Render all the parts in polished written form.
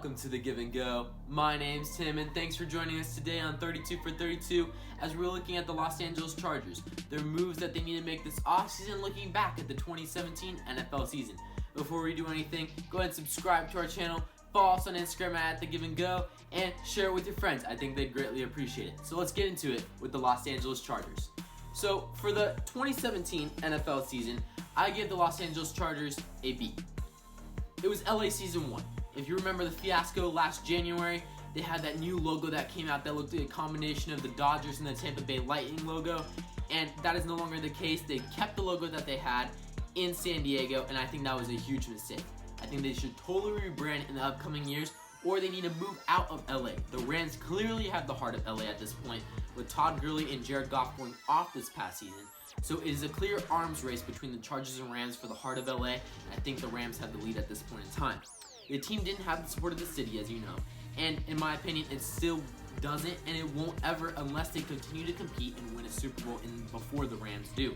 Welcome to the Give and Go. My name's Tim, and thanks for joining us today on 32 for 32 as we're looking at the Los Angeles Chargers, their moves that they need to make this offseason, looking back at the 2017 NFL season. Before we do anything, go ahead and subscribe to our channel, follow us on Instagram at The Give and Go, and share it with your friends. I think they'd greatly appreciate it. So let's get into it with the Los Angeles Chargers. So for the 2017 NFL season, I give the Los Angeles Chargers a B. It was LA Season 1. If you remember the fiasco last January, they had that new logo that came out that looked like a combination of the Dodgers and the Tampa Bay Lightning logo, and that is no longer the case. They kept the logo that they had in San Diego, and I think that was a huge mistake. I think they should totally rebrand in the upcoming years, or they need to move out of LA. The Rams clearly have the heart of LA at this point, with Todd Gurley and Jared Goff going off this past season. So it is a clear arms race between the Chargers and Rams for the heart of LA, and I think the Rams have the lead at this point in time. The team didn't have the support of the city, as you know, and in my opinion, it still doesn't, and it won't ever unless they continue to compete and win a Super Bowl before the Rams do.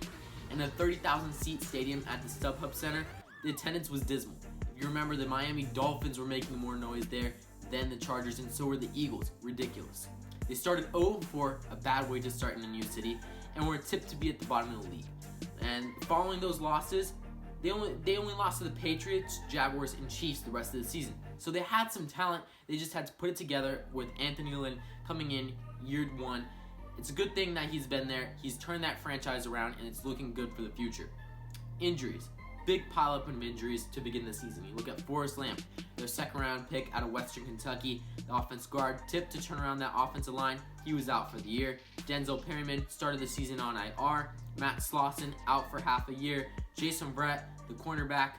In a 30,000-seat stadium at the StubHub Center, the attendance was dismal. If you remember, the Miami Dolphins were making more noise there than the Chargers, and so were the Eagles. Ridiculous. They started 0-4, a bad way to start in a new city, and were tipped to be at the bottom of the league. And following those losses, they only lost to the Patriots, Jaguars, and Chiefs the rest of the season. So they had some talent. They just had to put it together with Anthony Lynn coming in year one. It's a good thing that he's been there. He's turned that franchise around, and it's looking good for the future. Injuries. Big pileup of injuries to begin the season. You look at Forrest Lamp, their second-round pick out of Western Kentucky, the offense guard, tipped to turn around that offensive line. He was out for the year. Denzel Perryman started the season on IR. Matt Slauson out for half a year. Jason Brett, the cornerback,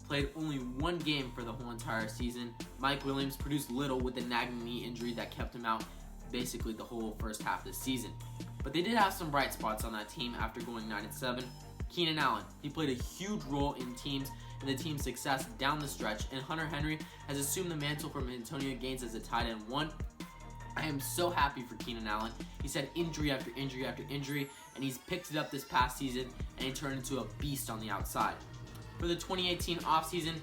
played only one game for the whole entire season. Mike Williams produced little with a nagging knee injury that kept him out basically the whole first half of the season. But they did have some bright spots on that team after going 9-7. Keenan Allen, he played a huge role in the team's success down the stretch, and Hunter Henry has assumed the mantle from Antonio Gaines as a tight end one. I am so happy for Keenan Allen. He's had injury after injury after injury, and he's picked it up this past season, and he turned into a beast on the outside. For the 2018 offseason,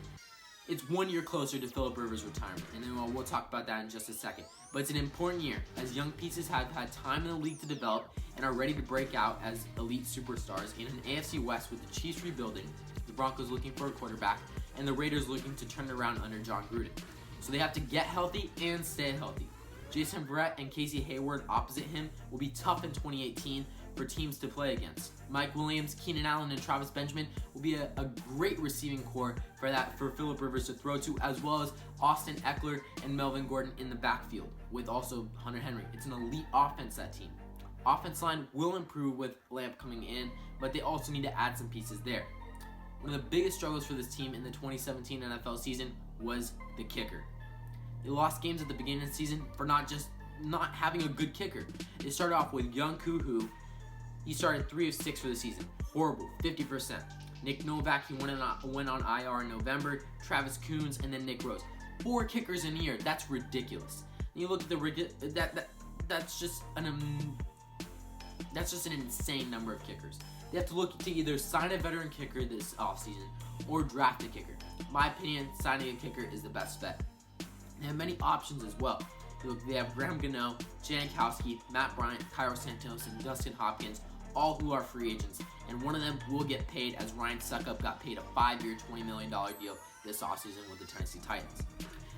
it's 1 year closer to Philip Rivers' retirement, and then we'll talk about that in just a second. But it's an important year, as young pieces have had time in the league to develop and are ready to break out as elite superstars in an AFC West with the Chiefs rebuilding, the Broncos looking for a quarterback, and the Raiders looking to turn it around under John Gruden. So they have to get healthy and stay healthy. Jason Brett and Casey Hayward opposite him will be tough in 2018 for teams to play against. Mike Williams, Keenan Allen, and Travis Benjamin will be a great receiving core for Philip Rivers to throw to, as well as Austin Eckler and Melvin Gordon in the backfield, with also Hunter Henry. It's an elite offense, that team. Offense line will improve with Lamp coming in, but they also need to add some pieces there. One of the biggest struggles for this team in the 2017 NFL season was the kicker. They lost games at the beginning of the season for not having a good kicker. They started off with Young Kuhu. He started 3 of 6 for the season. Horrible, 50%. Nick Novak, he went on IR in November. Travis Coons, and then Nick Rose. 4 kickers in a year. That's ridiculous. And you look at that's just an insane number of kickers. They have to look to either sign a veteran kicker this offseason or draft a kicker. In my opinion, signing a kicker is the best bet. They have many options as well. They have Graham Gano, Janikowski, Matt Bryant, Cairo Santos, and Dustin Hopkins, all who are free agents, and one of them will get paid, as Ryan Suckup got paid a 5-year, $20 million deal this offseason with the Tennessee Titans.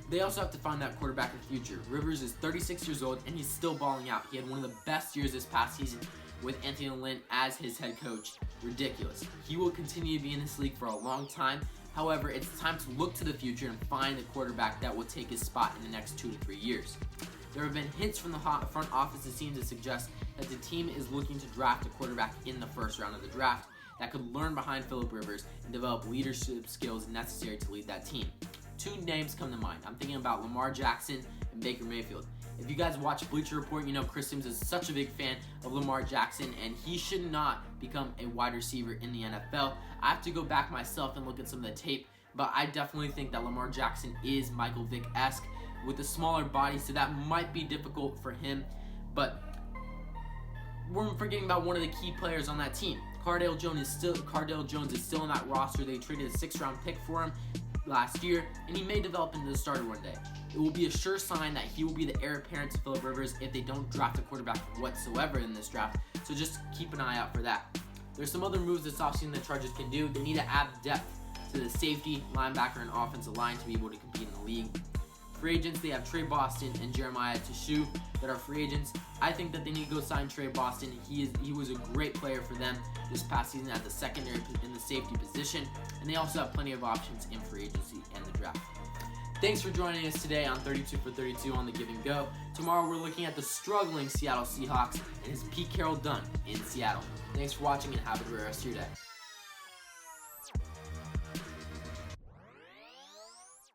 They also have to find that quarterback of the future. Rivers is 36 years old, and he's still balling out. He had one of the best years this past season with Anthony Lynn as his head coach. Ridiculous. He will continue to be in this league for a long time. However, it's time to look to the future and find the quarterback that will take his spot in the next 2 to 3 years. There have been hints from the front office that seem to suggest that the team is looking to draft a quarterback in the first round of the draft that could learn behind Philip Rivers and develop leadership skills necessary to lead that team. 2 names come to mind. I'm thinking about Lamar Jackson and Baker Mayfield. If you guys watch Bleacher Report, you know Chris Sims is such a big fan of Lamar Jackson, and he should not become a wide receiver in the NFL. I have to go back myself and look at some of the tape, but I definitely think that Lamar Jackson is Michael Vick-esque with a smaller body, so that might be difficult for him. But we're forgetting about one of the key players on that team. Cardale Jones is still on that roster. They traded a 6th-round pick for him last year, and he may develop into the starter one day. It will be a sure sign that he will be the heir apparent to Phillip Rivers if they don't draft a quarterback whatsoever in this draft, so just keep an eye out for that. There's some other moves this offseason the Chargers can do. They need to add depth to the safety, linebacker, and offensive line to be able to compete in the league. Free agents, they have Trey Boston and Jeremiah Tissue that are free agents. I think that they need to go sign Trey Boston. He was a great player for them this past season at the secondary in the safety position, and they also have plenty of options in free agency and the draft. Thanks for joining us today on 32 for 32 on the Give and Go. Tomorrow we're looking at the struggling Seattle Seahawks and his Pete Carroll done in Seattle. Thanks for watching and have a great rest of your day.